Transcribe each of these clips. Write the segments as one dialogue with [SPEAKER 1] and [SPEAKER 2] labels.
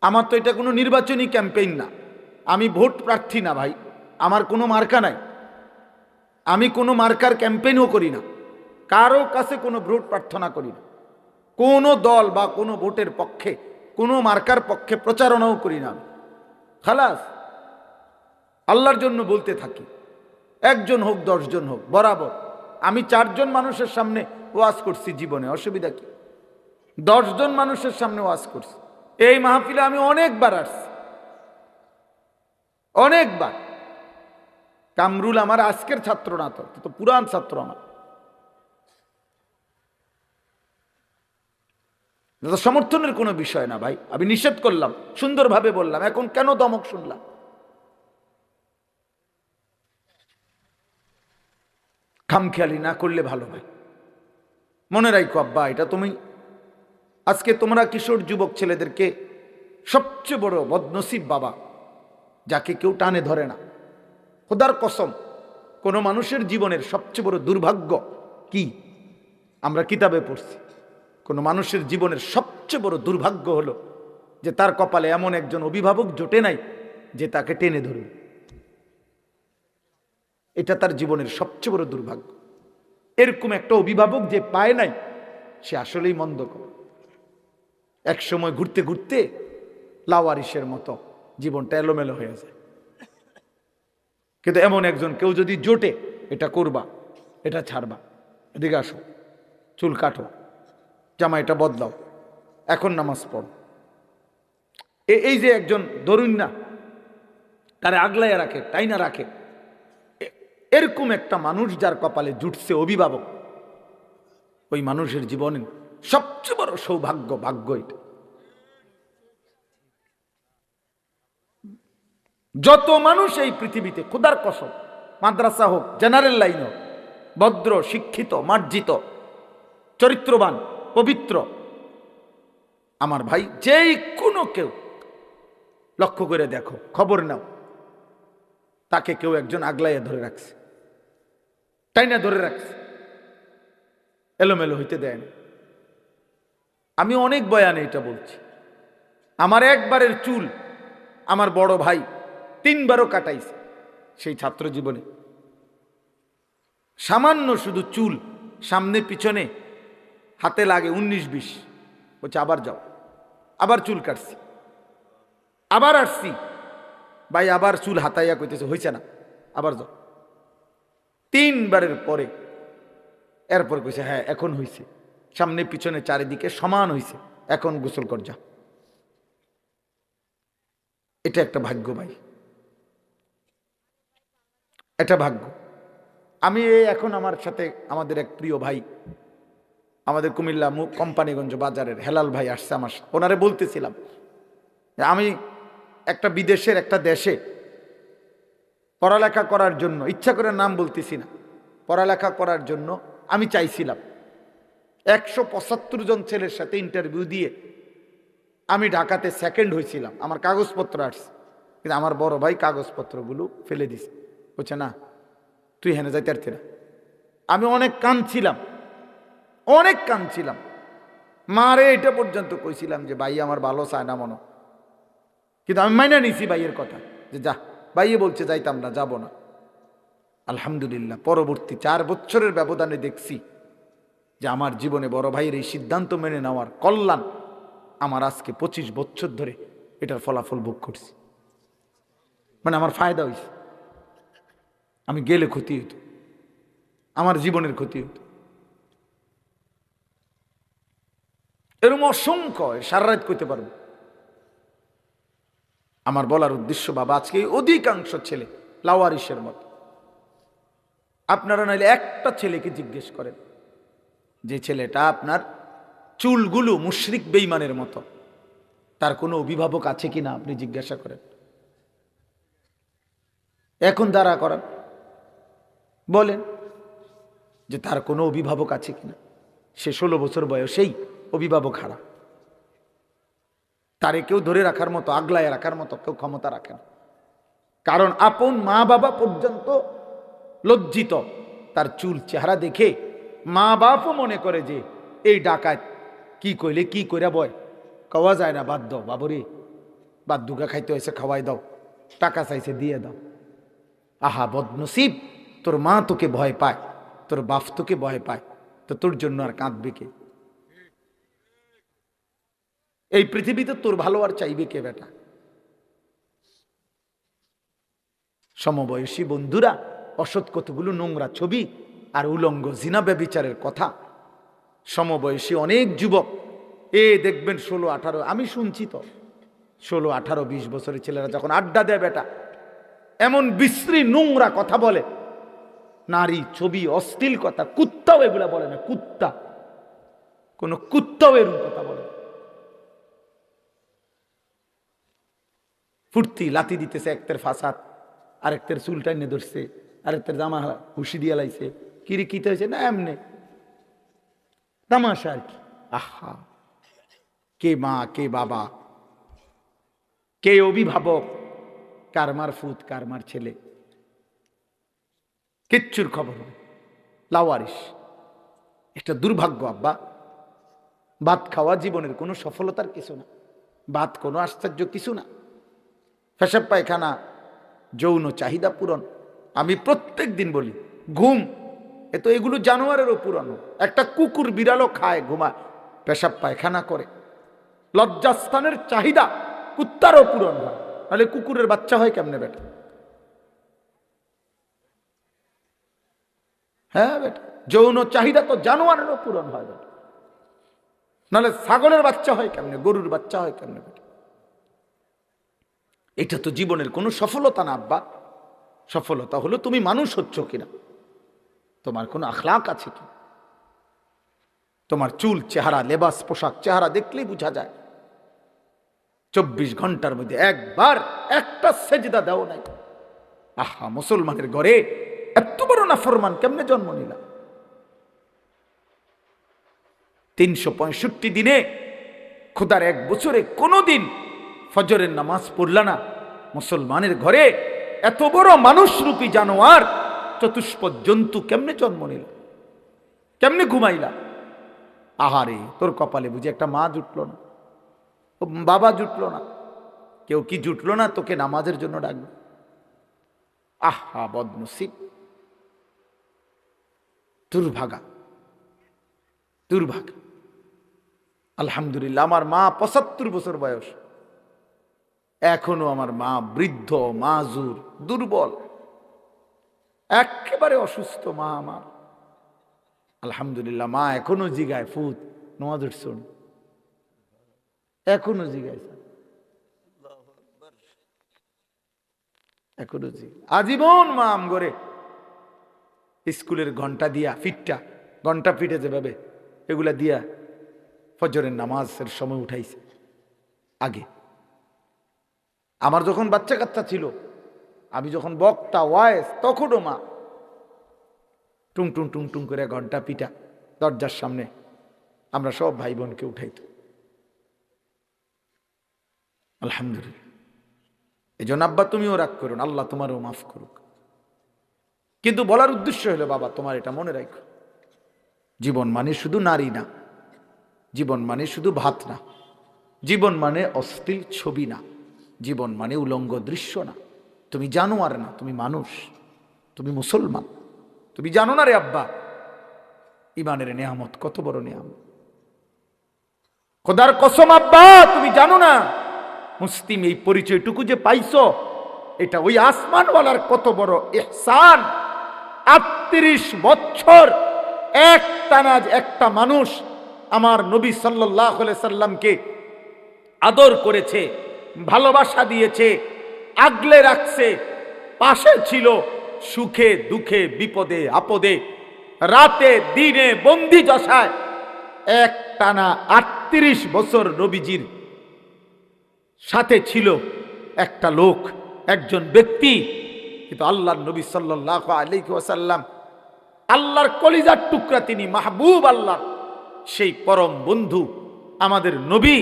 [SPEAKER 1] আমার তো এটা কোনো নির্বাচনী ক্যাম্পেইন না, আমি ভোট প্রার্থী না ভাই, আমার কোনো মার্কা নাই, আমি কোনো মার্কার ক্যাম্পেইনও করি না, কারো কাছে কোনো ভোট প্রার্থনা করি না, কোনো দল বা কোনো ভোটের পক্ষে কোনো মার্কার পক্ষে প্রচারণাও করি না। আমি খালাস আল্লাহর জন্য বলতে থাকি, একজন হোক 10 জন হোক বরাবর। আমি 4 জন মানুষের সামনে ওয়াজ করছি জীবনে, অসুবিধা কি? 10 জন মানুষের সামনে ওয়াজ করছি। এই মাহফিলে আমি অনেকবার আসছি, অনেকবার। কামরুল আমার আজকের ছাত্র না, তো পুরান ছাত্র আমার। সমর্থনের কোনো বিষয় না ভাই, আমি নিষেধ করলাম, সুন্দরভাবে বললাম, এখন কেন দমক শুনলাম? খামখেয়ালি না করলে ভালো ভাই। মনে রাখো আব্বা, এটা তুমি আজকে তোমরা কিশোর যুবক ছেলেদেরকে সবচেয়ে বড় বদনসিব বাবা, যাকে কেউ টানে ধরে না। খোদার কসম, কোনো মানুষের জীবনের সবচেয়ে বড় দুর্ভাগ্য কি? আমরা কিতাবে পড়ছি, কোনো মানুষের জীবনের সবচেয়ে বড় দুর্ভাগ্য হলো যে তার কপালে এমন একজন অভিভাবক জোটে নাই যে তাকে টেনে ধরবে। এটা তার জীবনের সবচেয়ে বড় দুর্ভাগ্য। এরকম একটা অভিভাবক যে পায় নাই, সে আসলেই মন্দ করে। এক সময় ঘুরতে ঘুরতে লাওয়ারিসের মতো জীবনটা এলোমেলো হয়ে যায়। কিন্তু এমন একজন কেউ যদি জোটে, এটা করবা, এটা ছাড়বা, এদিকে আসো, চুল কাটো, জামা এটা বদলাও, এখন নামাজ পড়ো, এই যে একজন ধরুন না, তারে আগলাইয়া রাখে, টাইনা রাখে, এরকম একটা মানুষ যার কপালে জুটছে অভিভাবক, ওই মানুষের জীবনে সবচেয়ে বড় সৌভাগ্য, ভাগ্য এটা। যত মানুষ এই পৃথিবীতে, খোদার কসম, মাদ্রাসা হোক, জেনারেল লাইন হোক, ভদ্র, শিক্ষিত, মার্জিত, চরিত্রবান, পবিত্র, আমার ভাই, যেই কোনো কেউ লক্ষ্য করে দেখো, খবর নাও, তাকে কেউ একজন আগলাইয়া ধরে রাখছে, টাইনা ধরে রাখছে, এলোমেলো হইতে দেয় না। আমি অনেক বয়ানে এটা বলছি। আমার একবারের চুল আমার বড় ভাই 3 বারও কাটাইছে সেই ছাত্র জীবনে। সামান্য শুধু চুল সামনে পিছনে হাতে লাগে 19-20, বলছে আবার যাও, আবার চুল কাটছি, আবার আসছি, ভাই আবার চুল হাতাইয়া কইতেছে হয়েছে না, আবার যাও। 3 বারের পরে এরপর কইছে হ্যাঁ এখন হয়েছে, সামনে পিছনে চারিদিকে সমান হয়েছে, এখন গোসল কর যা। এটা একটা ভাগ্য ভাই, এটা ভাগ্য। আমি এখন আমার সাথে আমাদের এক প্রিয় ভাই, আমাদের কুমিল্লা কোম্পানিগঞ্জ বাজারের হেলাল ভাই আসছে আমার, ওনারে বলতেছিলাম আমি একটা বিদেশের একটা দেশে পড়ালেখা করার জন্য, ইচ্ছা করে নাম বলতেছি না, পড়ালেখা করার জন্য আমি চাইছিলাম। 175 জন ছেলের সাথে ইন্টারভিউ দিয়ে আমি ঢাকাতে সেকেন্ড হয়েছিলাম, আমার কাগজপত্র আসছে, কিন্তু আমার বড় ভাই কাগজপত্রগুলো ফেলে দিছে, বলছে না তুই হেনে যাইতে পারতি না। আমি অনেক কাঁদছিলাম, অনেক কাঁদছিলাম, মারে এটা পর্যন্ত কইছিলাম যে ভাই আমার ভালো চায় না মনে, কিন্তু আমি মাইনা নিছি ভাইয়ের কথা যে যা, ভাইয়ে বলছে যাইতাম না, যাব না। আলহামদুলিল্লাহ পরবর্তী 4 বছরের ব্যবধানে দেখছি যে আমার জীবনে বড় ভাইয়ের এই সিদ্ধান্ত মেনে নেওয়ার কল্যাণ আমার আজকে 25 বছর ধরে এটার ফলাফল ভোগ করছি। মানে আমার ফায়দা হয়েছে, আমি গেলে ক্ষতি হতো, আমার জীবনের ক্ষতি হতো। এরকম অসংখ্য, সারা রাত করতে পারবো। আমার বলার উদ্দেশ্য বাবা, আজকে অধিকাংশ ছেলে লাওয়ারিসের মতো। আপনারা নাইলে একটা ছেলেকে জিজ্ঞেস করেন, যে ছেলেটা আপনার চুলগুলো মুশরিক বেঈমানের মতো, তার কোনো অভিভাবক আছে কিনা আপনি জিজ্ঞাসা করেন। এখন দাঁড়া করান, বলেন যে তার কোনো অভিভাবক আছে কিনা। সে 16 বছর বয়সেই অভিভাবক হারা, তারে কেউ ধরে রাখার মতো, আগলায় রাখার মতো কেউ ক্ষমতা রাখে না। কারণ আপন মা বাবা পর্যন্ত লজ্জিত তার চুল চেহারা দেখে। মা বাপও মনে করে যে এই ডাকাত কি কইলে কি কইরা বয়, কওয়া যায় না, বাধ্য বাবরে বাদ দুগা খাইতে হয়েছে খাওয়াই দাও, টাকা চাইছে দিয়ে দাও। আহা বদনসিব, তোর মা তোকে ভয় পায়, তোর বাপ তোকে ভয় পায়, তো তোর জন্য আর কাঁদবে কে? এই পৃথিবীতে তোর ভালো আর চাইবে কে বেটা? সমবয়সী বন্ধুরা অসৎ কতগুলো নোংরা ছবি আর উলঙ্গ জিনা ব্যভিচারের কথা। সমবয়সী অনেক যুবক দেখবেন 16-18, আমি শুনছি তো 16-18-20 বছরের ছেলেরা যখন আড্ডা দেয় বেটা, এমন বিশ্রী নোংরা কথা বলে, নারী ছবি, অশ্লীল কথা। কুত্তাও এগুলা বলে না, কুত্তা, কোন কুত্তাও এরকম কথা বলে। ফুর্তি লাথি দিতেছে, একটের ফাসাদ, আরেকটের চুল টাইনে ধরছে, আরেকটের জামা হুশি দিয়ে লাইছে, কিরে কিতে হয়েছে না এমনি তামাশা আর কি। আহা, কে মা, কে বাবা, কে অভিভাবক, কার মার ফুত, কার মার ছেলে, কিচ্ছুর খবর নেই, লাওয়ারিস। একটা দুর্ভাগ্য আব্বা। ভাত খাওয়া জীবনের কোনো সফলতার কিছু না, ভাত কোনো আশ্চর্য কিছু না। পেশাব পায়খানা যৌন চাহিদা পূরণ, আমি প্রত্যেক দিন বলি, ঘুম এ তো এগুলো জানোয়ারেরও পুরানো। একটা কুকুর বিড়ালও খায়, ঘুমায়, পেশাব পায়খানা করে। লজ্জাস্থানের চাহিদা কুত্তারও পূরণ হয়, নাহলে কুকুরের বাচ্চা হয় কেমনে বেটা? হ্যাঁ বেটা, যৌন চাহিদা তো জানোয়ারেরও পূরণ হয় বেটা, নাহলে ছাগলের বাচ্চা হয় কেমনে, গরুর বাচ্চা হয় কেমনে বেটা? এটা তো জীবনের কোনো সফলতা না আব্বা। সফলতা হলো তুমি মানুষ হচ্ছ কিনা, তোমার কোনো আখলাক আছে কি, তোমার চুল, চেহারা, লেবাস, পোশাক, চেহারা দেখলেই বোঝা যায়। 24 ঘন্টার মধ্যে একবার একটা সেজদা দাও নাই। আহা, মুসলমানের ঘরে এত বড় নাফরমান কেমনে জন্ম নিলাম? 365 দিনে খোদার এক বছরে কোনোদিন ফজরের নামাজ পড়লা না। মুসলমানের ঘরে এত বড় মানুষরূপী জানোয়ার, চতুষ্পদ জন্তু কেমনে জন্ম নিল, কেমনে ঘুমাইলা? আহারে, তোর কপালে বুঝি একটা মা জুটলো না, বাবা জুটলো না, কেউ কি জুটলো না তোকে নামাজের জন্য ডাকবে? আহা বদনসিব, দুর্ভাগা, দুর্ভাগা। আলহামদুলিল্লাহ, আমার মা 75 বছর বয়স, এখনো আমার মা বৃদ্ধ, মাজুর, দুর্বল, একেবারে অসুস্থ মা আমার। আলহামদুলিল্লাহ, মা এখনো জিগায়, ফুত নামাজ উঠছুন, এখনো জিগায়, এখনো জিগায়। আজীবন মা আম করে স্কুলের ঘন্টা দিয়া, ফিটটা ঘন্টা ফিটে যেভাবে এগুলা দিয়া ফজরের নামাজের সময় উঠাইছে। আগে আমার যখন বাচ্চা কাচ্চা ছিল, আমি যখন বক্তা ওয়াইস, তখনও মা টুং টুং টুং টুং করে ঘন্টা পিটা দরজার সামনে, আমরা সব ভাই বোনকে উঠাইত। আলহামদুলিল্লাহ। এই জন্য আব্বা তুমিও রাগ করো না, আল্লাহ তোমারও মাফ করুক। কিন্তু বলার উদ্দেশ্য হলো, বাবা তোমার এটা মনে রাখো, জীবন মানে শুধু নারী না, জীবন মানে শুধু ভাত না, জীবন মানে অশ্লীল ছবি না, জীবন মানে উলঙ্গ দৃশ্য না। তুমি জানোয়ার না, তুমি মানুষ, তুমি মুসলমান। তুমি জানো না রে আব্বা, ইমানের নেয়ামত কত বড় নেয়ামত। খোদার কসম আব্বা, তুমি জানো না মুসলিম এই পরিচয়টুকু যে পাইছো, এটা ওই আসমানওয়ালার কত বড় ইহসান। 38 বছর এক টানা একটা মানুষ আমার নবী সাল্লাল্লাহু আলাইহি সাল্লামকে আদর করেছে, ভালোবাসা দিয়েছে, আগলে রাখছে, পাশে ছিল সুখে দুঃখে, বিপদে আপদে, রাতে দিনে, বন্দি দশায়। এক টানা 38 বছর নবীজির সাথে ছিল একটা লোক, একজন ব্যক্তি। কিন্তু আল্লাহর নবী সাল্লাল্লাহু আলাইহি ওয়াসাল্লাম, আল্লাহর কলিজার টুকরা, তিনি মাহবুব আল্লাহ, সেই পরম বন্ধু আমাদের নবী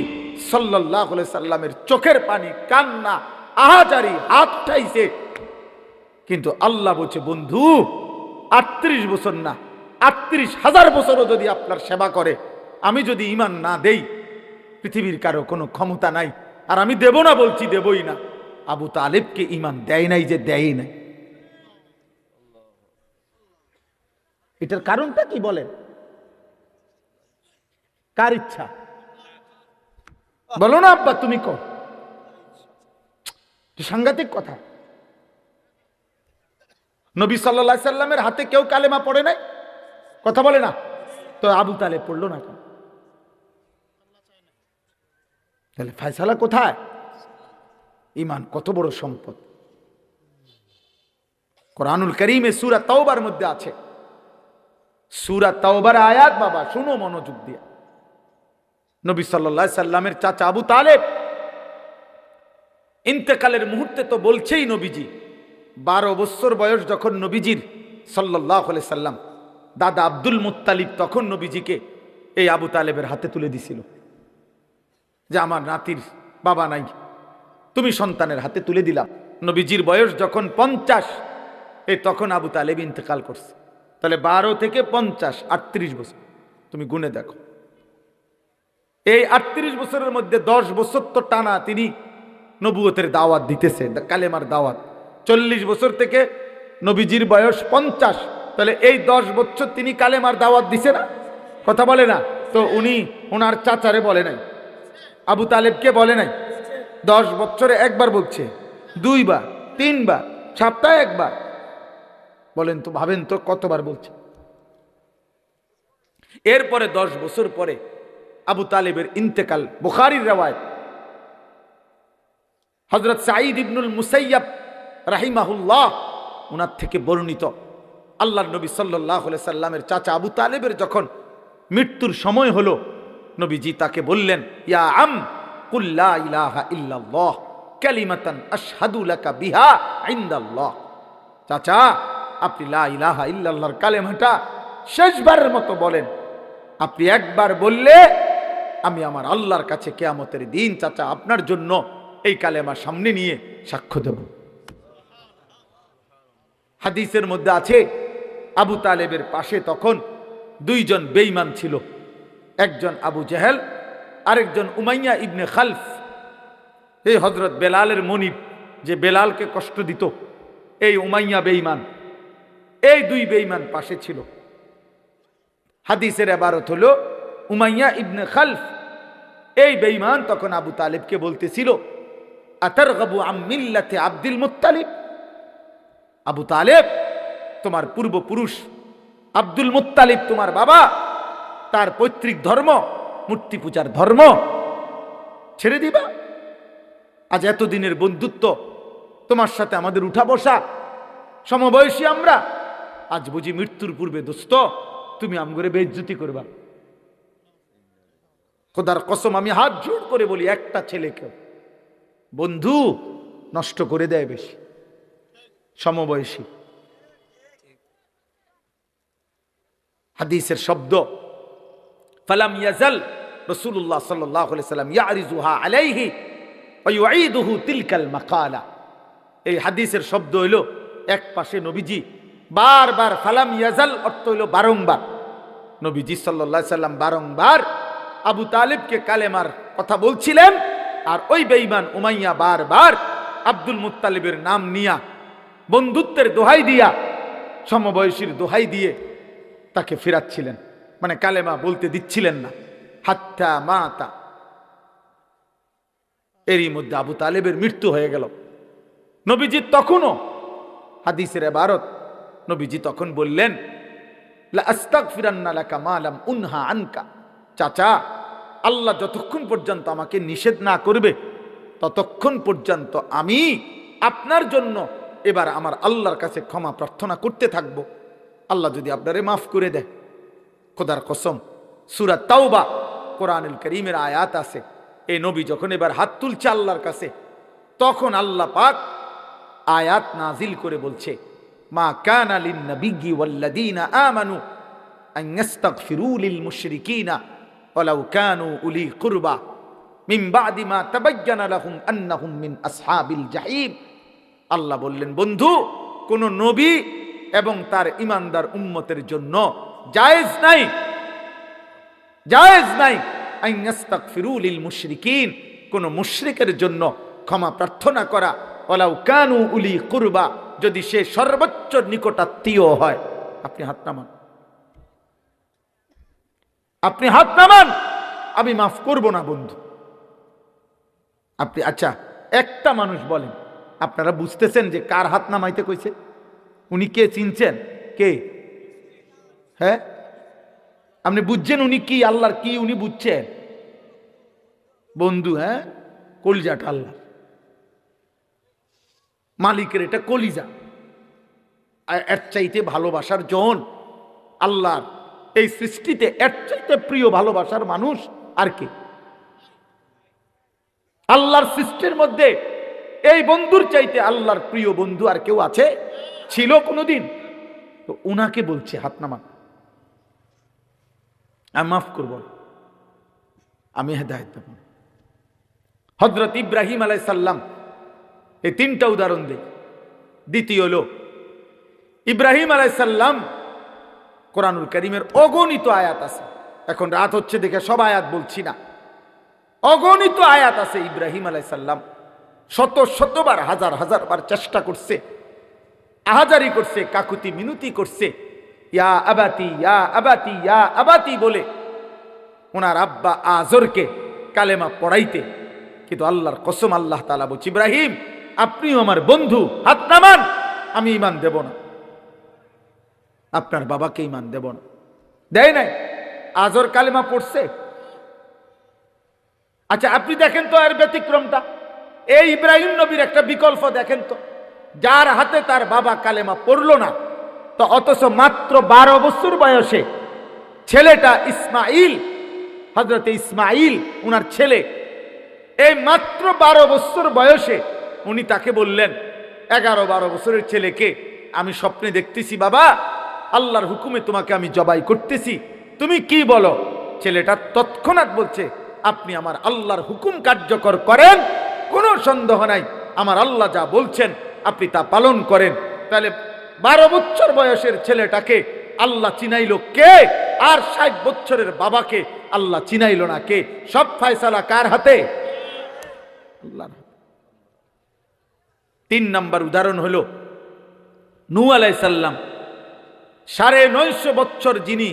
[SPEAKER 1] সাল্লাল্লাহু আলাইহি সাল্লামের চোখের পানি, কান্না, আহাজারি, হাত উঠাইছে। কিন্তু আল্লাহ বলছে, বন্ধু 38 বছর না, 38,000 বছরও যদি আপনার সেবা করে, আমি যদি ঈমান না দেই, পৃথিবীর কারো কোনো ক্ষমতা নাই আর আমি দেব না বলছি, দেবই না। আবু তালেবকে ঈমান দেয় নাই যে দেয় নাই। এটার কারণটা কি বলেন? কার ইচ্ছা? বলো না আব্বা, তুমি কও। সাংঘাতিক কথা। নবী সাল্লাল্লাহু আলাইহি সাল্লামের হাতে কেউ কালেমা পড়ে নাই, কথা বলে না, তো আবু তালেব পড়লো না কেন? তাহলে ফয়সালা কোথায়? ঈমান কত বড় সম্পদ। কোরআনুল কারীমে সূরা তাওবার মধ্যে আছে, সূরা তাওবার আয়াত, বাবা শুনো মনোযোগ দিয়ে। নবী সাল্লাল্লাহু আলাইহি সাল্লামের চাচা আবু তালেব ইন্তেকালের মুহূর্তে তো বলছেই নবীজি 12 বছর বয়স যখন নবীজির সাল্লাল্লাহু আলাইহি সাল্লাম দাদা আব্দুল মুত্তালিব তখন নবীজিকে এই আবু তালেবের হাতে তুলে দিছিল যে আমার নাতির বাবা নাই, তুমি সন্তানের হাতে তুলে দিলাম। নবীজির বয়স যখন 50, এই তখন আবু তালেব ইন্তেকাল করছে। তাহলে 12 থেকে 50, 38 বছর, তুমি গুনে দেখো। এই 38 বছরের মধ্যে 10 বছর তো টানা তিনি নবুয়তের দাওয়াত দিতেছে, কালেমার দাওয়াত। 40 বছর থেকে নবীজির বয়স 50, তাহলে এই 10 বছর তিনি কালেমার দাওয়াত দিছে না, কথা বলে না? তো উনি ওনার চাচারে বলে নাই, আবু তালেবকে বলে নাই। 10 বছরে একবার বলছে, 2 বার, 3 বার, সপ্তাহে একবার। বলেন তো, ভাবেন তো কতবার বলছে। এরপরে 10 বছর পরে আবু তালেবের ইন্তেকাল। বুখারীর রওয়ায়াত, হযরত সাঈদ ইবনুল মুসাইয়াব রাহিমাহুল্লাহ ওনার থেকে বর্ণিত, আল্লাহর নবী সাল্লাল্লাহু আলাইহি সাল্লামের চাচা আবু তালেবের যখন মৃত্যুর সময় হলো, নবীজি তাকে বললেন, ইয়া আম কুল লা ইলাহা ইল্লাল্লাহ কালিমাতান আশহাদু লাকা বিহা ইনদাল্লাহ। চাচা, আপনি লা ইলাহা ইল্লাল্লাহর কালেমাটা শেষবারের মতো বলেন। আপনি একবার বললে আমি আমার আল্লাহর কাছে কিয়ামতের দিন চাচা আপনার জন্য এই কালেমা সামনে নিয়ে সাক্ষ্য দেব। হাদিসের মধ্যে আছে, আবু তালেবের পাশে তখন 2 জন বেঈমান ছিল, একজন আবু জেহেল, আরেকজন উমাইয়া ইবনে খালফ। এই হযরত বেলালের মনিব, যে বেলালকে কষ্ট দিত, এই উমাইয়া বেঈমান। এই 2 বেঈমান পাশে ছিল। হাদিসের ইবারত হলো উমাইয়া ইবনে খালফ, এই বেঈমান তখন আবু তালেবকে বলতেছিল, আতারগাবু আম মিল্লাতে আব্দুল মুত্তালিব। আবু তালেব, তোমার পূর্বপুরুষ আব্দুল মুত্তালিব তোমার বাবা, তার পৈতৃক ধর্ম মূর্তি পূজার ধর্ম ছেড়ে দিবা? আজ এতদিনের বন্ধুত্ব, তোমার সাথে আমাদের উঠা বসা, সমবয়সী আমরা, আজ বুঝি মৃত্যুর পূর্বে দোস্ত তুমি আমগরে বেইজ্জতি করবা? খোদার কসম, আমি হাত জোড় করে বলি, একটা ছেলেকে বন্ধু নষ্ট করে দেয় বেশি, সমবয়সী। হাদিসের শব্দ, ফালাম ইয়াজাল রাসূলুল্লাহ সাল্লাল্লাহু আলাইহি সাল্লাম ইয়ারিজুহা আলাইহি ওয়া ইউঈদুহু তিলকাল মাকালা। এই হাদিসের শব্দ হইল, এক পাশে নবীজি বারবার, ফালাম ইয়াজাল অর্থ হইল বারংবার, নবীজি সাল্লাল্লাহু আলাইহি সাল্লাম বারংবার আবু তালেবকে কালেমার কথা বলছিলেন, আর ওই বেঈমান উমাইয়া বারবার আব্দুল মুত্তালিবের নাম নিয়া, বন্ধুত্বের দোহাই দিয়া, সমবয়সীর দোহাই দিয়ে তাকে ফেরাচ্ছিলেন, মানে কালেমা বলতে দিচ্ছিলেন না। হাত্তা মাতা, এরই মধ্যে আবু তালেবের মৃত্যু হয়ে গেল। নবীজি তখনও, হাদিসের ইবারত, নবীজি তখন বললেন, লা আস্তাগফিরান্না লাকা মা লাম উনহা আনকা। চাচা, আল্লাহ যতক্ষণ পর্যন্ত আমাকে নিষেধ না করবে ততক্ষণ পর্যন্ত আমি আপনার জন্য এবার আমার আল্লাহর কাছে ক্ষমা প্রার্থনা করতে থাকবো। আল্লাহ যদি আপনারে মাফ করে দেয়, খোদার কসম, সূরা তাওবা কোরআনুল কারীমের আয়াত আছে। এই নবী যখন এবার হাত তুলছে আল্লাহর কাছে, তখন আল্লাহ পাক আয়াত নাজিল করে বলছে, মা কানা লিন নাবিয়্যি ওয়াল্লাযীনা আমানু আন ইস্তাগফিরু লিল মুশরিকিনা ওয়ালাউ কানু উলি কুরবা মিন বাদি মা তাবায়্যানা লাহুম আন্নাহুম মিন আসহাবিল জাহিম। আল্লাহ বললেন, বন্ধু, কোন নবী এবং তার ঈমানদার উম্মতের জন্য জায়েজ নাই, জায়েজ নাই আন ইস্তাগফিরু লিল মুশরিকিন, কোন মুশরিকের জন্য ক্ষমা প্রার্থনা করা, ওয়ালাউ কানু উলি কুরবা, যদি সে সর্বোচ্চ নিকটাত্মীয় হয়। আপনি হাত নামান, আপনি হাত নামান, আমি মাফ করব না বন্ধু। আপনি আচ্ছা একটা মানুষ বলেন, আপনারা বুঝতেছেন যে কার হাত নামাইতে কইছে? উনি কে চিনছেন? কে? হ্যাঁ, আপনি বুঝছেন উনি কি, আল্লাহর কি উনি বুঝছেন বন্ধু? হ্যাঁ, কলিজাটা আল্লাহ মালিকের, এটা কলিজা। এর চাইতে ভালোবাসার জন আল্লাহর এই সৃষ্টিতে, এর চাইতে প্রিয় ভালোবাসার মানুষ আর কে? আল্লাহর সৃষ্টির মধ্যে এই বন্ধুর চাইতে আল্লাহর প্রিয় বন্ধু আর কেউ আছে? ছিল কোনোদিন? তো উনাকে বলছে হাত নামান, আমি মাফ করব, আমি হেদায়েত দেব। হযরত ইব্রাহিম আলাইহিস সালাম, এই তিনটা উদাহরণ দেই। দ্বিতীয় হলো ইব্রাহিম আলাইহিস সালাম, কোরআনুল কারীমের অগণিত আয়াত আছে, এখন রাত হচ্ছে দেখে সব আয়াত বলছি না, অগণিত আয়াত আছে। ইব্রাহিম আলাইহিস সালাম শত শতবার, হাজার হাজার বার চেষ্টা করছে, আহাজারি করছে, কাকুতি মিনতি করছে, ইয়া আবাতি ইয়া আবাতি ইয়া আবাতি বলে ওনার আব্বা আজরকে কালেমা পড়াইতে। কিন্তু আল্লাহর কসম, আল্লাহ তাআলা বলছে, ইব্রাহিম আপনিও আমার বন্ধু, হাত নামান, আমি ঈমান দেব না, আপনার বাবাকে ঈমান দেব না। দেয় নাই? আজর কালেমা পড়ছে। আচ্ছা আপনি দেখেন তো এর ব্যতিক্রমটা, এই ইব্রাহিম নবীর একটা বিকল্প দেখেন তো, যার হাতে তার বাবা কালেমা পড়ল না, তো অথচ মাত্র 12 বছর বয়সে ছেলেটা ইসমাইল, হযরত ইসমাইল উনার ছেলে, এই মাত্র 12 বছর বয়সে উনি তাকে বললেন, 11-12 বছরের ছেলেকে, আমি স্বপ্নে দেখতেছি বাবা, আল্লাহর হুকুমে তোমাকে আমি জবাই করতেছি, তুমি কি বলো? ছেলেটা তৎক্ষণাৎ বলছে, আপনি আমার আল্লাহর হুকুম কার্যকর করেন, কোনো সন্দেহ নাই, আমার আল্লাহ যা বলছেন আপনি তা পালন করেন। তাহলে 12 বছর বয়সের ছেলেটাকে আল্লাহ চিনাইল কে? আর 60 বছরের বাবাকে আল্লাহ চিনাইল না কে? সব ফয়সালা কার হাতে? আল্লাহর হাতে। 3 নম্বর উদাহরণ হলো নূহ আলাইহিস সালাম, 950 বছর যিনি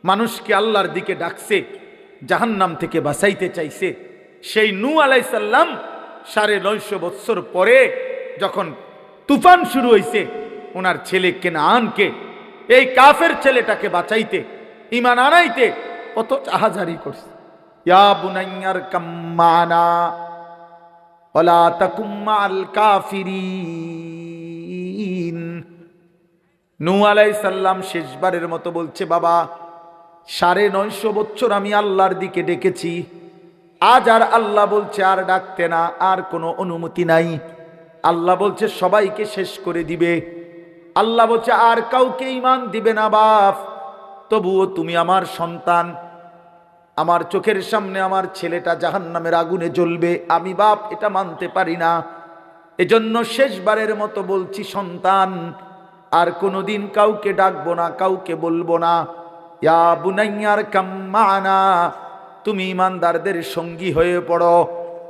[SPEAKER 1] মানুষকে আল্লাহর দিকে ডাকছে, জাহান্নাম থেকে বাঁচাইতে চাইছে, সেই নূহ আলাইহিস সালাম 950 বছর পরে যখন তুফান শুরু হয়েছে, ওনার ছেলে কেনানকে, এই কাফের ছেলেটাকে বাঁচাইতে, ঈমান আনাইতে কত আহাজারি করছে। ইয়া বুনাইয়ার কাম্মানা ওয়ালা তাকুম মাল কাফিরিন। নূহ আলাইহিস সালাম শেষবারের মতো বলছে, বাবা 950 বছর আমি আল্লাহর দিকে ডেকেছি, আজ আর আল্লাহ বলছে আর ডাকতে না, আর কোনো অনুমতি নাই। আল্লাহ বলছে সবাইকে শেষ করে দিবে, আল্লাহ বলছে আর কাউকে ঈমান দিবে না বাপ, তবুও তুমি আমার সন্তান, আমার চোখের সামনে আমার ছেলেটা জাহান্নামের আগুনে জ্বলবে, আমি বাপ এটা মানতে পারি না, এজন্য শেষবারের মতো বলছি সন্তান, আর কোনোদিন কাউকে ডাকবো না, কাউকে বলবো না। ইয়া বুনাইয়ার কাম্মানা, তুমি ইমানদারদের সঙ্গী হয়ে পড়ো,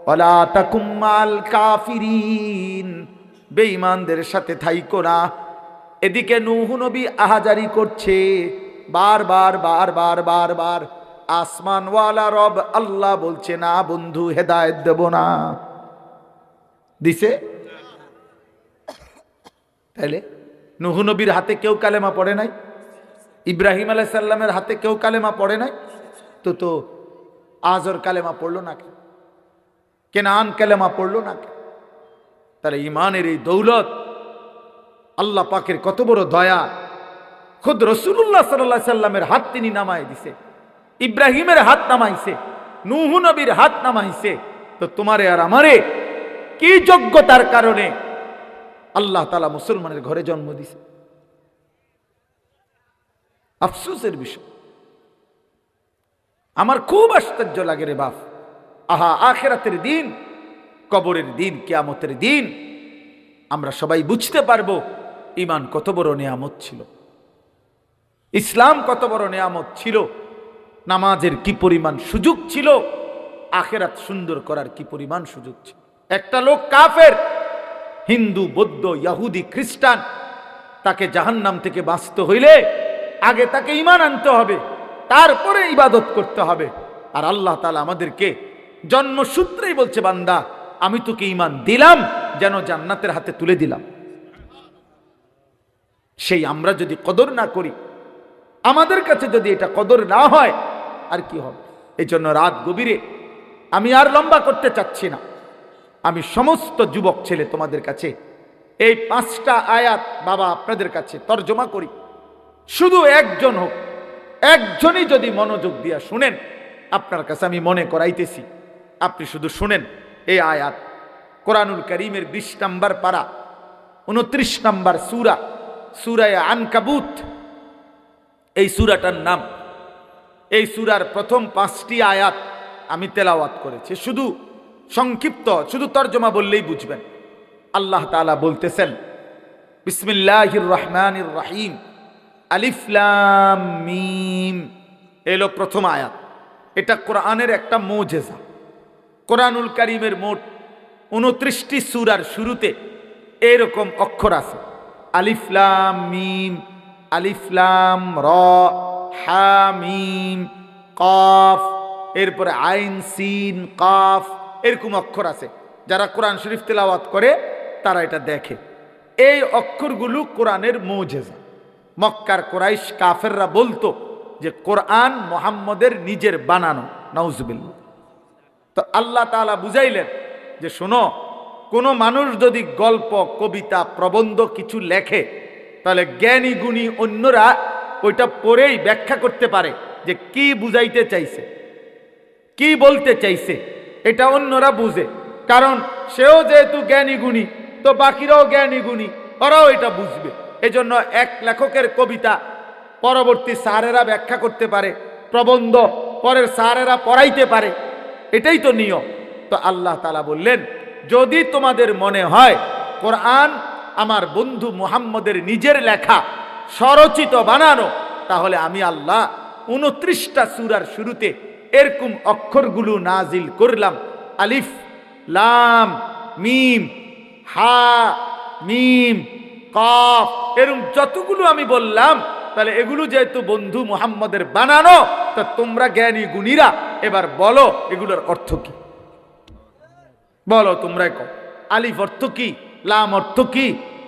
[SPEAKER 1] ওয়ালা তাকুম মাল কাফিরিন, বেঈমানদের সাথে থাইকো না। এদিকে নূহ নবী আহাজারি করছে, বারবার বারবার বারবার, আসমানওয়ালা রব আল্লাহ বলছে না বন্ধু, হেদায়েত দেব না। দিছে? তাইলে নূহ নবীর হাতে কেউ কালেমা পড়ে নাই? ইব্রাহিম আলাইহিস সালামের হাতে কেউ কালেমা পড়ে নাই? তো আজর কালেমা পড়লো না কেন? কেনান কালেমা পড়লো না কেন? তাহলে ইমানের এই দৌলত, আল্লাহ পাকের কত বড় দয়া, খুদ রাসূলুল্লাহ সাল্লাল্লাহু আলাইহি সাল্লামের হাত তিনি নামায় দিছে, ইব্রাহিমের হাত নামাইছে, নূহ নবীর হাত নামাইছে। তো তোমারে আর আমারে কি যোগ্যতার কারণে আল্লাহ তাআলা মুসলমানের ঘরে জন্ম দিছে? আফসোসের বিষয়। আমার খুব আশ্চর্য লাগে রে বাপ, আহা আখিরাতের দিন, কবরের দিন, কিয়ামতের দিন আমরা সবাই বুঝতে পারবো ঈমান কত বড় নিয়ামত ছিল, ইসলাম কত বড় নিয়ামত ছিল, নামাজের কি পরিমাণ সুযোগ ছিল, আখেরাত সুন্দর করার কি পরিমাণ সুযোগ ছিল। একটা লোক কাফের, হিন্দু, বৌদ্ধ, ইহুদি, খ্রিস্টান, তাকে জাহান্নাম থেকে বাঁচতে হইলে আগে তাকে ঈমান আনতে হবে, তারপরে ইবাদত করতে হবে। আর আল্লাহ তাআলা আমাদেরকে জন্মসূত্রেই বলছে, বান্দা আমি তোকে ঈমান দিলাম যেন জান্নাতের হাতে তুলে দিলাম। সেই আমরা যদি কদর না করি, আমাদের কাছে যদি এটা কদর না হয়, আর কি হবে? এই জন্য রাত গভীরে আমি আর লম্বা করতে চাচ্ছি না, আমি সমস্ত যুবক ছেলে তোমাদের কাছে এই 5টা আয়াত বাবা আপনাদের কাছে তর্জমা করি। শুধু একজন হোক, একজনই যদি মনোযোগ দিয়া শুনেন, আপনার কাছে আমি মনে করাইতেছি, আপনি শুধু শুনেন এই আয়াত। কোরআনুল কারীমের 20 নম্বর পারা, 29 নম্বর সূরা, সূরা আনকাবুত এই সূরাটার নাম। এই সূরার প্রথম 5টি আয়াত আমি তেলাওয়াত করেছি, শুধু সংক্ষিপ্ত, শুধু তর্জমা বললেই বুঝবেন। আল্লাহ তাআলা বলতেছেন, বিসমিল্লাহির রহমানির রহিম, আলিফ লাম মিম। এলো প্রথম আয়াত। এটা কোরআনের একটা মুজিজা। কোরআনুল কারীমের মোট 29টি সূরার শুরুতে এরকম অক্ষর আছে, আলিফ লাম মিম, আলিফ লাম র, হা মিম, কফ, এরপরে আইন সিন কাফ, এরকম অক্ষর আছে। যারা কোরআন শরীফ তেলাওয়াত করে তারা এটা দেখে। এই অক্ষরগুলো কোরআনের মুজিজা। মক্কার কুরাইশ কাফেররা বলতো যে কোরআন মুহাম্মদের নিজের বানানো, নাউজুবিল্লাহ। তো আল্লাহ তাআলা বুঝাইলেন যে শোনো, কোনো মানুষ যদি গল্প, কবিতা, প্রবন্ধ কিছু লেখে, তাহলে জ্ঞানী গুণী অন্যরা ওইটা পড়েই ব্যাখ্যা করতে পারে যে কি বুঝাইতে চাইছে, কি বলতে চাইছে, এটা অন্যরা বুঝে। কারণ সেও যেহেতু জ্ঞানী গুণী, তো বাকিরাও জ্ঞানী গুণী, ওরাও এটা বুঝবে। এজন্য এক লেখকের কবিতা পরবর্তী স্যারেরা ব্যাখ্যা করতে পারে, প্রবন্ধ পরের স্যারেরা পড়াইতে পারে, এটাই তো নিয়ম। তো আল্লাহ তাআলা বললেন, যদি তোমাদের মনে হয় কোরআন আমার বন্ধু মুহাম্মদের নিজের লেখা, স্বরচিত, বানানো, তাহলে আমি আল্লাহ 29টা সূরার শুরুতে এরকম অক্ষরগুলো নাজিল করলাম, আলিফ লাম মিম, হা মিম, কফ, এরকম যতগুলো আমি বললাম, তাহলে এগুলো যেহেতু বন্ধু মুহাম্মদের বানানো, তা তোমরা জ্ঞানী গুণীরা এবার বলো এগুলোর অর্থ কি? বলো, তোমরাই কও। আলিফ অর্থ কি, লাম অর্থ কি,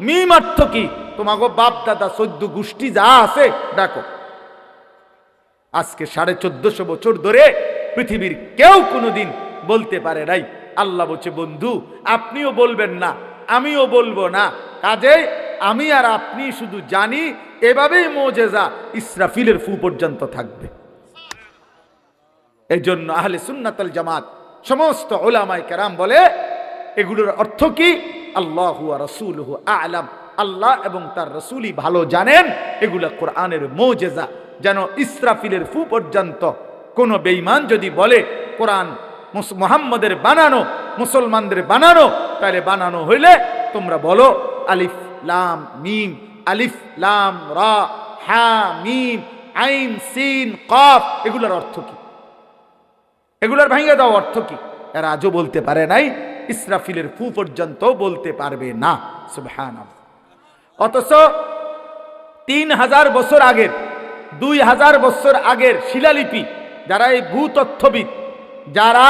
[SPEAKER 1] মিম অর্থ কি? তোমাকে বাপ দাদা 14 গোষ্ঠী যা আছে ডাকো। আজকে 1450 বছর ধরে পৃথিবীর কেউ কোনোদিন বলতে পারে নাই। আল্লাহ বলছে, বন্ধু আপনিও বলবেন না, আমিও বলবো না, কাজেই আমি আর আপনি শুধু জানি। এভাবেই মুজিজা ইসরাফিলের ফু পর্যন্ত থাকবে। এই জন্য আহলে সুন্নাত ওয়াল জামাত সমস্ত উলামায়ে কেরাম বলে এগুলোর অর্থ কি? আল্লাহু ওয়া রাসূলুহু আ'লাম, আল্লাহ এবং তার রাসূলই ভালো জানেন। এগুলা কোরআনের মুজিজা। যেন ইসরাফিলের ফু পর্যন্ত কোনো বেঈমান যদি বলে কোরআন মুহাম্মদের বানানো, মুসলমানদের বানানো, তাহলে বানানো হইলে তোমরা বলো আলিফ লাম মিম, আলিফ লাম রা, হা মিম, আইন সিন কফ, এগুলোর অর্থ কি? এগুলোর ভাঙিয়ে দাও অর্থ কি? এরা আজও বলতে পারে নাই, ইসরাফিলের ফু পর্যন্ত বলতে পারবে না। সুবহানাল্লাহ। অথচ 3000 বছর আগের, 2000 বছর আগের শিলালিপি, যারা এই ভূতত্ত্ববিদ, যারা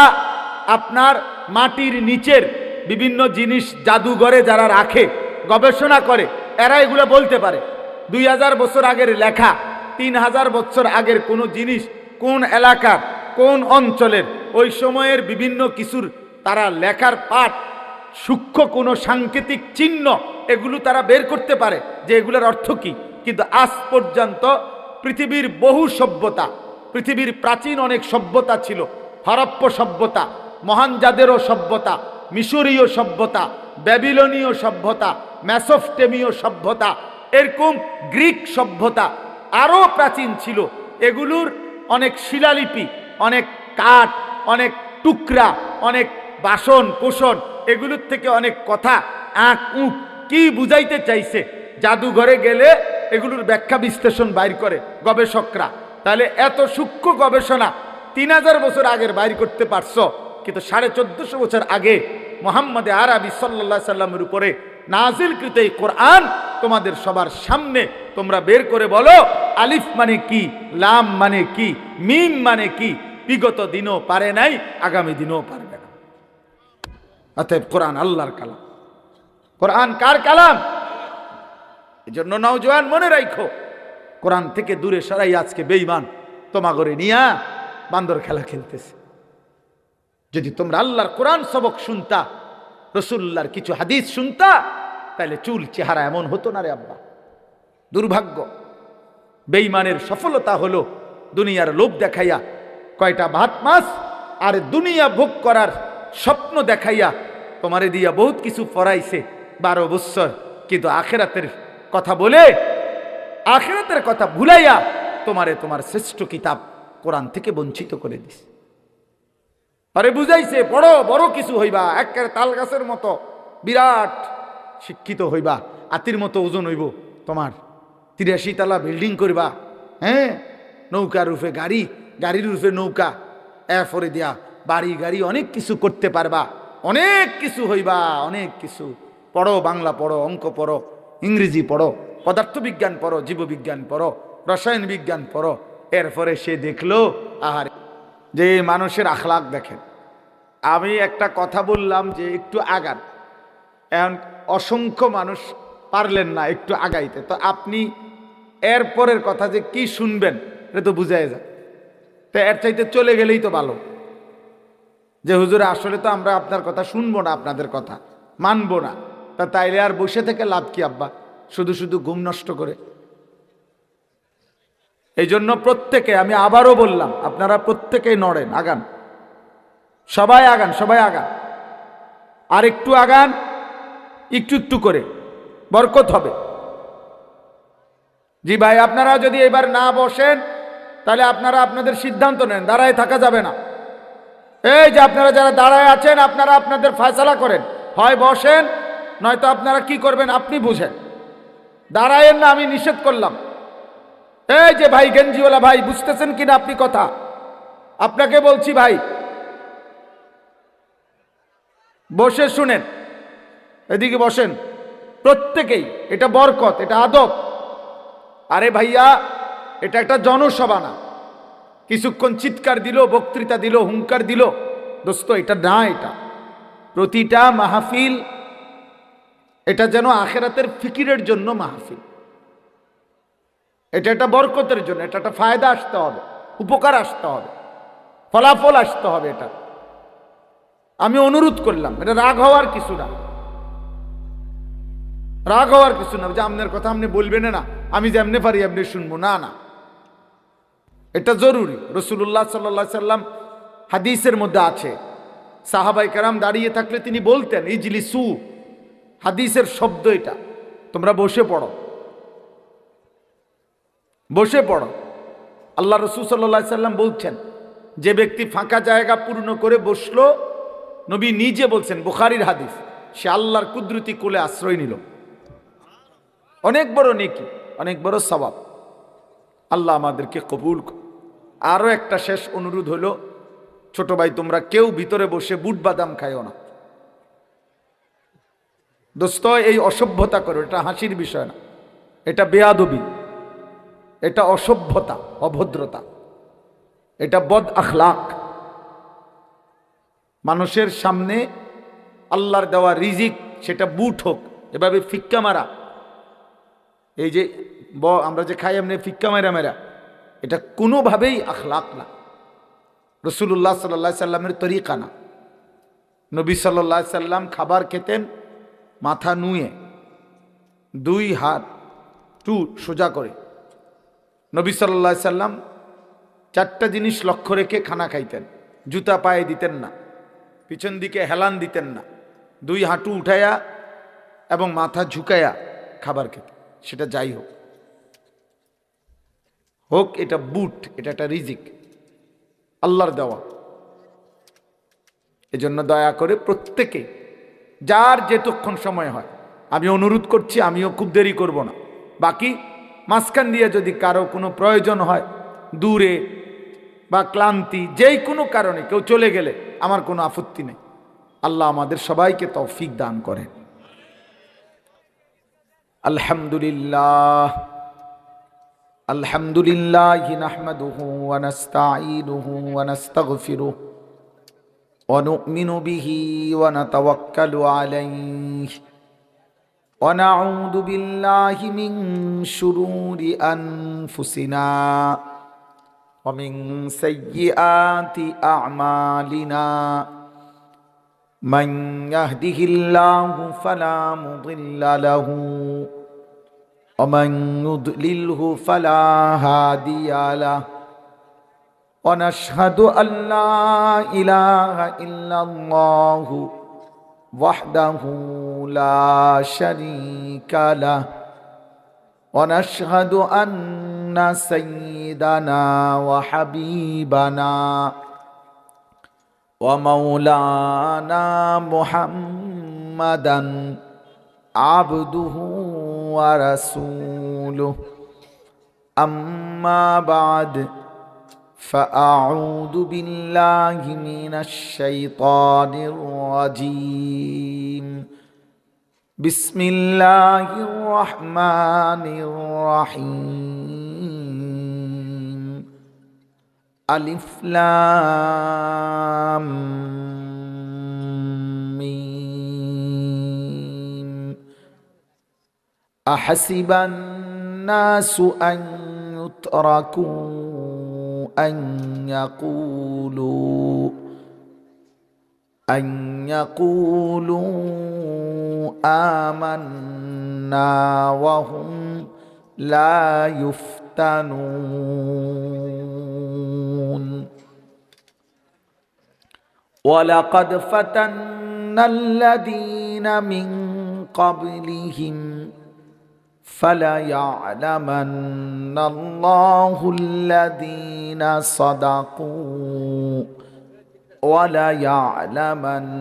[SPEAKER 1] আপনার মাটির নিচের বিভিন্ন জিনিস জাদুঘরে যারা রাখে, গবেষণা করে, এরা এগুলো বলতে পারে। 2000 বছর আগের লেখা, 3000 বছর আগের কোনো জিনিস কোন এলাকার, কোন অঞ্চলের, ওই সময়ের বিভিন্ন কিছুর তারা লেখার পাঠ, সূক্ষ্ম কোনো সাংকেতিক চিহ্ন, এগুলো তারা বের করতে পারে যে এগুলোর অর্থ কি। কিন্তু আজ পর্যন্ত পৃথিবীর বহু সভ্যতা, পৃথিবীর প্রাচীন অনেক সভ্যতা ছিল, হরপ্পা সভ্যতা, মহানজাদেরও সভ্যতা, মিশরীয় সভ্যতা, ব্যাবিলনীয় সভ্যতা, মেসোপটেমীয় সভ্যতা, এরকম গ্রিক সভ্যতা আরও প্রাচীন ছিল। এগুলোর অনেক শিলালিপি, অনেক কাঠ, অনেক টুকরা, অনেক বাসন কোষণ, এগুলোর থেকে অনেক কথা, আঁক উঁক কি বুঝাইতে চাইছে, জাদুঘরে গেলে এগুলোর ব্যাখ্যা বিশ্লেষণ বাইর করে গবেষকরা। তাহলে এত সূক্ষ্ম গবেষণা 3000 বছর আগের বাইর করতে পারছো, কিন্তু 1450 বছর আগে মুহাম্মদ আরবি সাল্লাল্লাহু আলাইহি সাল্লামের উপরে নাজিলকৃত এই কোরআন তোমাদের সবার সামনে তোমরা বের করে বলো আলিফ মানে কি, লাম মানে কি, মিম মানে কি। বিগত দিনও পারে নাই, আগামী দিনও পারবে না। অতএব কোরআন আল্লাহর কালাম। কোরআন কার কালাম? এজন্য নওজোয়ান মনে রাখো, কোরআন থেকে দূরে সরাই আজকে বেঈমান তোমাগরে নিয়া বান্দর খেলা খেলতেছে। যদি তোমরা আল্লাহর কোরআন সবক শুনতা, রাসূলুল্লাহর কিছু হাদিস শুনতা, তাহলে চুল চেহারা এমন হতো না রে আব্বা। দুর্ভাগ্য, বেঈমানের সফলতা হলো দুনিয়ার লোভ দেখাইয়া কয়টা ভাত মাছ আর দুনিয়া ভোগ করার স্বপ্ন দেখাইয়া তোমারে দিয়া বহুত কিছু পড়াইছে 12 বছর, কিন্তু আখিরাতের কথা বলে, আখিরাতের কথা ভুলাইয়া তোমারে তোমার শ্রেষ্ঠ কিতাব কোরআন থেকে বঞ্চিত করে দিস। আরে বুঝাইছে পড়ো, বড় কিছু হইবা, একের তাল গাছের মতো বিরাট শিক্ষিত হইবা, আতির মতো ওজন হইব তোমার, 83 তলা বিল্ডিং করবা, হ্যাঁ, নৌকার রূপে গাড়ি, গাড়ির রূপে নৌকা, এরপরে দিয়া বাড়ি গাড়ি অনেক কিছু করতে পারবা, অনেক কিছু হইবা, অনেক কিছু। পড়ো, বাংলা পড়ো, অঙ্ক পড়ো, ইংরেজি পড়ো, পদার্থবিজ্ঞান পড়ো, জীববিজ্ঞান পড়ো, রসায়ন বিজ্ঞান পড়ো। এরপরে সে দেখলো আহার যে মানুষের আখলাক দেখেন। আমি একটা কথা বললাম যে একটু আগান, এখন অসংখ্য মানুষ পারলেন না একটু আগাইতে, তো আপনি এরপরের কথা যে কি শুনবেন এটা তো বুঝাই যায়। তো এর চাইতে চলে গেলেই তো ভালো, যে হুজুর আসলে তো আমরা আপনার কথা শুনবো না, আপনাদের কথা মানবো না। তা তাইলে আর বসে থেকে লাভ কি আব্বা, শুধু শুধু ঘুম নষ্ট করে। এই জন্য প্রত্যেকে, আমি আবারও বললাম, আপনারা প্রত্যেকেই নড়েন, আগান, সবাই আগান, সবাই আগান, আর একটু আগান, একটু একটু করে, বরকত হবে। জি ভাই, আপনারা যদি এবার না বসেন তাহলে আপনারা আপনাদের সিদ্ধান্ত নেন, দাঁড়ায় থাকা যাবে না। এই যে আপনারা যারা দাঁড়ায় আছেন, আপনারা আপনাদের ফয়সালা করেন, হয় বসেন নয়তো আপনারা কি করবেন আপনি বুঝেন। দাঁড়ায়েন না, আমি নিষেধ করলাম। এই যে ভাই গেঞ্জিওয়ালা ভাই, বুঝতেছেন কিনা আপনি কথা? আপনাকে বলছি ভাই, বসে শুনেন, এদিকে বসেন প্রত্যেকেই, এটা বরকত, এটা আদব। আরে ভাইয়া, এটা একটা জনসভা না, কিছুক্ষণ চিৎকার দিল, বক্তৃতা দিল, হুঙ্কার দিল, দোস্ত এটা না। এটা প্রতিটা মাহফিল, এটা যেন আখেরাতের ফিকিরের জন্য মাহফিল, এটা একটা বরকতের জন্য, এটা একটা ফায়দা আসতে হবে, উপকার আসতে হবে, ফলাফল আসতে হবে। এটা আমি অনুরোধ করলাম, এটা রাগ হওয়ার কিছু না, রাগ হওয়ার কিছু না যে আপনার কথা আপনি বলবেন না, আমি যেমনি পারি এমনি শুনবো না, না, এটা জরুরি। রাসূলুল্লাহ সাল্লাল্লাহু আলাইহি সাল্লাম হাদিসের মধ্যে আছে, সাহাবায়ে কেরাম দাঁড়িয়ে থাকলে তিনি বলতেন ইজলিসু, হাদিসের শব্দ এটা, তোমরা বসে পড়ো, বসে পড়ো। আল্লাহ রাসূল সাল্লাল্লাহু আলাইহি সাল্লাম বলছেন, যে ব্যক্তি ফাঁকা জায়গা পূর্ণ করে বসলো, নবী নিজে বলছেন, বুখারীর হাদিস, সে আল্লাহর কুদরতি কোলে আশ্রয় নিল। অনেক বড় নেকি, অনেক বড় সওয়াব। আল্লাহ আমাদেরকে কবুল। আরো একটা শেষ অনুরোধ হলো, ছোট ভাই তোমরা কেউ ভিতরে বসে বুট বাদাম খাইও না দোস্ত, এই অসভ্যতা করো, এটা হাসির বিষয় না, এটা বেয়াদবি, এটা অসভ্যতা, অভদ্রতা, এটা বদ আখলাক। মানুষের সামনে আল্লাহর দেওয়া রিজিক, সেটা বুট হোক, এভাবে ফিক্কা মারা, এই যে আমরা যে খাই এমনি ফিক্কা মেরা মেরা, এটা কোনোভাবেই আখলাক না, রাসূলুল্লাহ সাল্লাল্লাহু আলাইহি সাল্লামের তরিকা না। নবী সাল্লাল্লাহু আলাইহি সাল্লাম খাবার খেতেন মাথা নুয়ে, 2 হাত সোজা করে। নবী সাল্লাল্লাহু আলাইহি সাল্লাম 4টা জিনিস লক্ষ্য রেখে খানা খাইতেন, জুতা পায়ে দিতেন না, পিছন দিকে হেলান দিতেন না, 2 হাঁটু উঠায়া এবং মাথা ঝুঁকায়া খাবার খেতেন। সেটা যাই হোক হোক, এটা বুট, এটা একটা রিজিক আল্লাহর দেওয়া। এজন্য দয়া করে প্রত্যেকে যার যেতক্ষণ সময় হয়, আমি অনুরোধ করছি, আমিও খুব দেরি করব না। বাকি মাঝখান দিয়ে যদি কারো কোনো প্রয়োজন হয়, দূরে বা ক্লান্তি, যেই কোনো কারণে কেউ চলে গেলে আমার কোনো আপত্তি নেই। আল্লাহ আমাদের সবাইকে তৌফিক দান করেন। আলহামদুলিল্লাহ আলহামদুলিল্লাহ নাহমাদুহু ওয়া নাস্তাঈনুহু ওয়া নাস্তাগফিরুহু ওয়া নু'মিনু বিহি ওয়া নাতাওয়াক্কালু আলাইহি ওয়া নাউযু বিল্লাহি মিন শুরুরি আনফুসিনা ওয়া মিন সাইয়্যিআতি আ'মালিনা মান ইয়াহদিহিল্লাহু ফালা মুদিল্লা লাহু ওয়া মান ইউদ্লিলহু ফালা হাদিয়া লাহু ওয়া নাশহাদু আল্লা ইলাহা ইল্লাল্লাহু ওয়াহদাহু লা শারীকা লাহু ওয়া নাশহাদু আন্না সাইয়্যিদানা ওয়া হাবিবানা ওয়া মাওলানা মুহাম্মাদান আবদুহু ওয়া রাসূলুহু আম্মা বা'দ فأعوذ بالله من الشيطان الرجيم بسم الله الرحمن الرحيم ألف لام ميم أحسب الناس أن يتركوا أن يقولوا آمنا وهم لا يفتنون ولقد فتنا الذين من قبلهم فليعلمن الله الذين صدقوا وليعلمن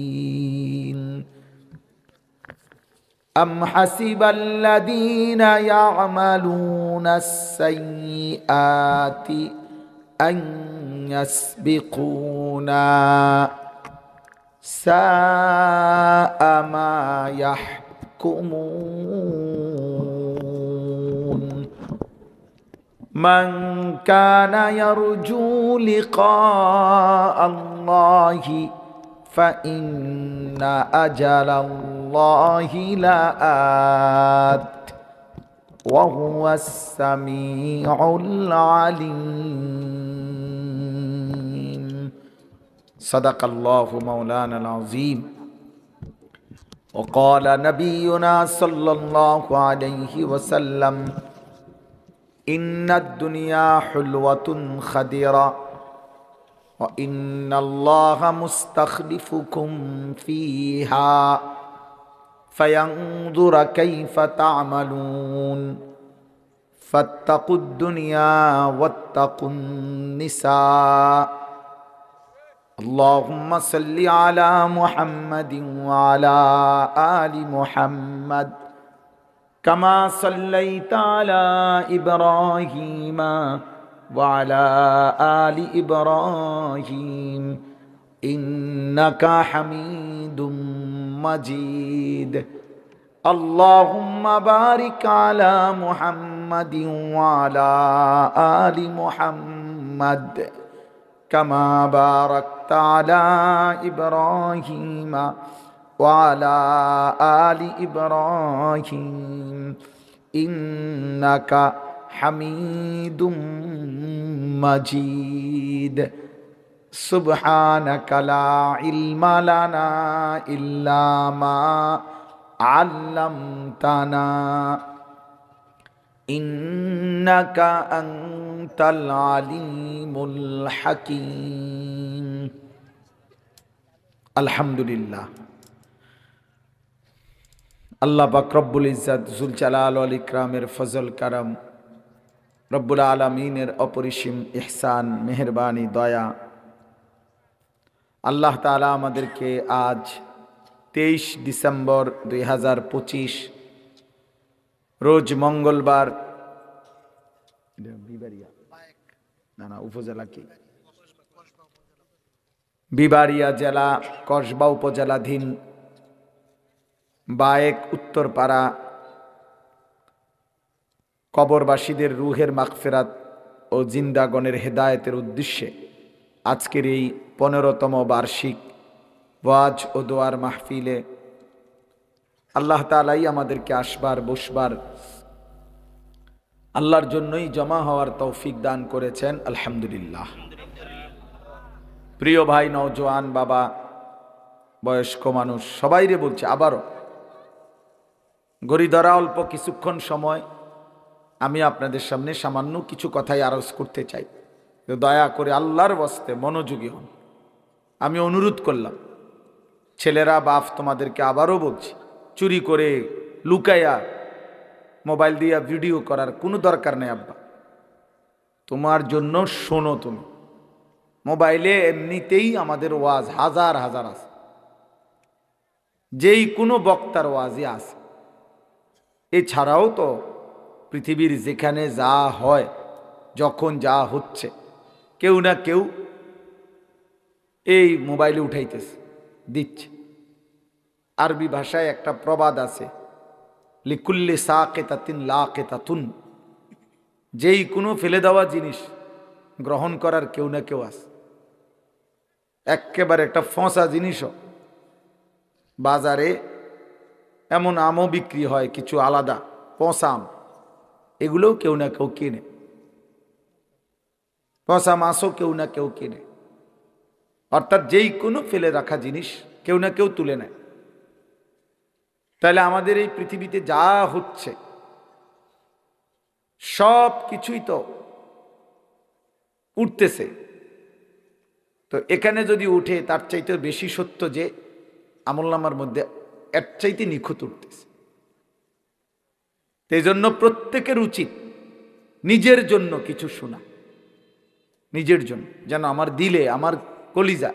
[SPEAKER 1] الكاذبين أم حسب الذين يعملون السيئات أن يسبقونا ساء ما يحكمون من كان يرجو لقاء الله فإن أجل الله لآت وهو السميع العليم صدق الله مولانا العظيم وقال نبينا صلى الله عليه وسلم إن الدنيا حلوة خضرة وإن الله مستخلفكم فيها فينظر كيف تعملون فاتقوا الدنيا واتقوا النساء اللهم صل على محمد وعلى آل محمد كما صليت على إبراهيم وعلى آل إبراهيم إنك حميد مجيد اللهم بارك على محمد وعلى آل محمد كما باركت على إبراهيم وعلى آل إبراهيم إنك حميد مجيد سبحانك لا علم لنا إلا ما علمتنا إنك أنت العليم الحكيم الحمد لله আল্লাহ পাক রব্বুল ইজ্জত জুল জালাল ওয়াল ইকরামের ফজল কারাম, রব্বুল আলামিনের অপরিসীম ইহসান, মেহেরবানি, দয়া, আল্লাহ তাআলা আমাদেরকে আজ 23 ডিসেম্বর 2025 রোজ মঙ্গলবার বিবাড়িয়া না না উপজেলা কি? বিবাড়িয়া জেলা, কসবা উপজেলাধীন বায়েক উত্তরপাড়া কবরবাসীদের রুহের মাগফিরাত ও জিন্দাগণের হেদায়েতের উদ্দেশ্যে আজকের এই 15তম বার্ষিক ওয়াজ ও দোয়ার মাহফিলে আল্লাহ তাআলাই আমাদেরকে আসবার বসবার আল্লাহর জন্যই জমা হওয়ার তৌফিক দান করেছেন, আলহামদুলিল্লাহ। প্রিয় ভাই, নওজোয়ান, বাবা, বয়স্ক মানুষ সবাইরে বলছে আবারও, গড়ি ধরা অল্প কিছুক্ষণ সময় আমি আপনাদের সামনে সামান্য কিছু কথাই আরজ করতে চাই। দয়া করে আল্লাহর ওয়াস্তে মনোযোগী হন। আমি অনুরোধ করলাম, ছেলেরা, বাপ, তোমাদেরকে আবারও বলছি, চুরি করে লুকাইয়া মোবাইল দিয়া ভিডিও করার কোনো দরকার নেই। আব্বা, তোমার জন্য শোনো, তুমি মোবাইলে এমনিতেই আমাদের ওয়াজ হাজার হাজার আছে, যেই কোনো বক্তার ওয়াজই আছে। এছাড়াও তো পৃথিবীর যেখানে যা হয়, যখন যা হচ্ছে, কেউ না কেউ এই মোবাইলে উঠাইতেছে, দিচ্ছে। আরবি ভাষায় একটা প্রবাদ আছে, লিকুল্লি সাকেতাতিন লাকেতাতুন, যেই কোনো ফেলে দেওয়া জিনিস গ্রহণ করার কেউ না কেউ আছে। একেবারে একটা ফসা জিনিসও বাজারে এমন আমও বিক্রি হয়, কিছু আলাদা পচা আম, এগুলোও কেউ না কেউ কিনে। পচা মাছও কেউ না কেউ কিনে। অর্থাৎ যেই কোনো ফেলে রাখা জিনিস কেউ না কেউ তুলে নেয়। তাহলে আমাদের এই পৃথিবীতে যা হচ্ছে সব কিছুই তো উঠতেছে। তো এখানে যদি উঠে, তার চাইতে বেশি সত্য যে আমলনামার মধ্যে এর চাইতে নিখুঁত উঠতেছে। এই জন্য প্রত্যেকের উচিত নিজের জন্য কিছু শোনা, নিজের জন্য, যেন আমার দিলে, আমার কলিজা,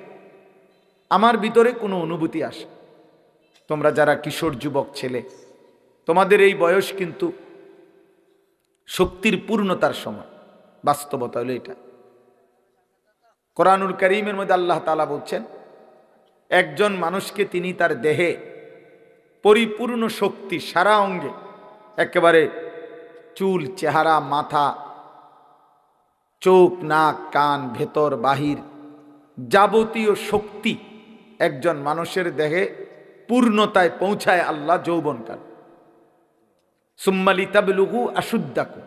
[SPEAKER 1] আমার ভিতরে কোনো অনুভূতি আসে। তোমরা যারা কিশোর যুবক ছেলে, তোমাদের এই বয়স কিন্তু শক্তির পূর্ণতার সময়। বাস্তবতা হলো এটা। কোরআনুল কারীমের মধ্যে আল্লাহ তাআলা বলছেন, একজন মানুষকে তিনি তার দেহে পরিপূর্ণ শক্তি, সারা অঙ্গে, একেবারে চুল, চেহারা, মাথা, চোখ, নাক, কান, ভেতর বাহির, যাবতীয় শক্তি একজন মানুষের দেহে পূর্ণতায় পৌঁছায় আল্লাহ যৌবনকাল। সুম্মা লিতাবলুগু আশুদ্দাকুম,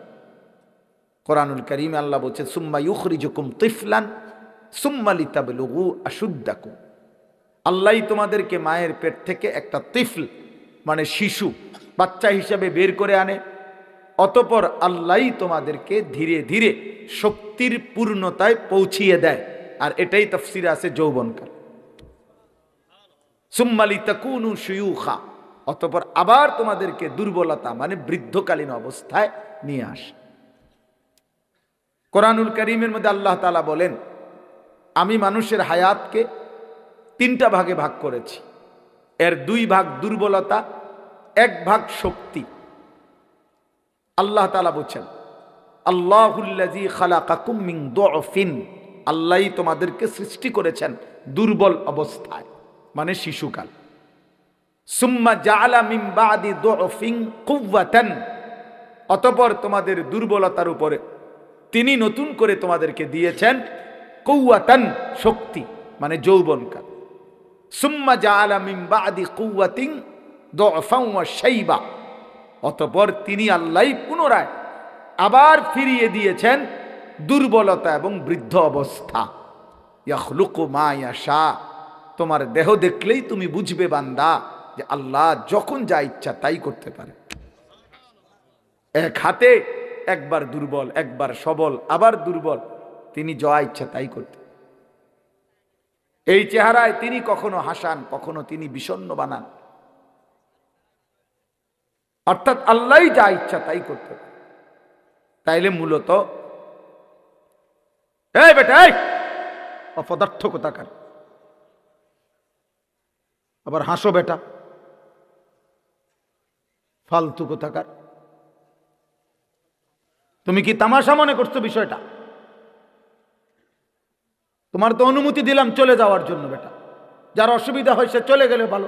[SPEAKER 1] কোরআনুল কারীমে আল্লাহ বলছেন, সুম্মা ইউখরিজুকুম তিফলান সুম্মা লিতাবলুগু আশুদ্দাকুম। আল্লাহই তোমাদেরকে মায়ের পেট থেকে একটা তিফল মানে শিশু, বাচ্চা হিসাবে বের করে আনে। অতঃপর আল্লাহই তোমাদেরকে ধীরে ধীরে শক্তির পূর্ণতায় পৌঁছিয়ে দেয়। আর এটাই তাফসীরে আছে যৌবনকাল। সুম্মা লিতাকুনু শুয়ুখা, অতঃপর আবার তোমাদেরকে দুর্বলতা মানে বৃদ্ধকালীন অবস্থায় নিয়ে আসে। কোরআনুল কারীমের মধ্যে আল্লাহ তাআলা বলেন, আমি মানুষের হায়াতকে 3টা ভাগে ভাগ করেছি। এর 2 ভাগ দুর্বলতা, 1 ভাগ শক্তি। আল্লাহ তাআলা বলছেন, আল্লাহুল্লাযী খালাকাকুম মিন দুআফিন, আল্লাহই তোমাদেরকে সৃষ্টি করেছেন দুর্বল অবস্থায় মানে শিশুকাল। সুম্মা জাআলা মিন বাদি দুআফিন কুওয়াতান, অতঃপর তোমাদের দুর্বলতার উপরে তিনি নতুন করে তোমাদেরকে দিয়েছেন কুওয়াতান, শক্তি মানে যৌবনকাল। সুম্মা জাআলা মিন বাদি কুওয়াতিন দুআফান ওয়া শাইবা, অতঃপর তিনি আল্লাহই পুনরায় আবার ফিরিয়ে দিয়েছেন দুর্বলতা এবং বৃদ্ধ অবস্থা। ইয়াখলুকু মা ইয়াশা, তোমার দেহ দেখলেই তুমি বুঝবে বান্দা যে আল্লাহ যখন যা ইচ্ছা তাই করতে পারে। এক হাতে একবার দুর্বল, একবার সবল, আবার দুর্বল, তিনি যা ইচ্ছা তাই করতে। এই চেহারায় তিনি কখনো হাসান, কখনো তিনি বিষণ্ণ বানান। অর্থাৎ আল্লাহই যা ইচ্ছা তাই করতে পারে। তাইলে মূলত এই বেটা, এই অপদার্থ কোথাকার, আবার হাসো বেটা, ফালতু কোথাকার। তুমি কি তামাশা মনে করছো বিষয়টা? তোমার তো অনুমতি দিলাম চলে যাওয়ার জন্য বেটা, যার অসুবিধা হয় সে চলে গেলে ভালো।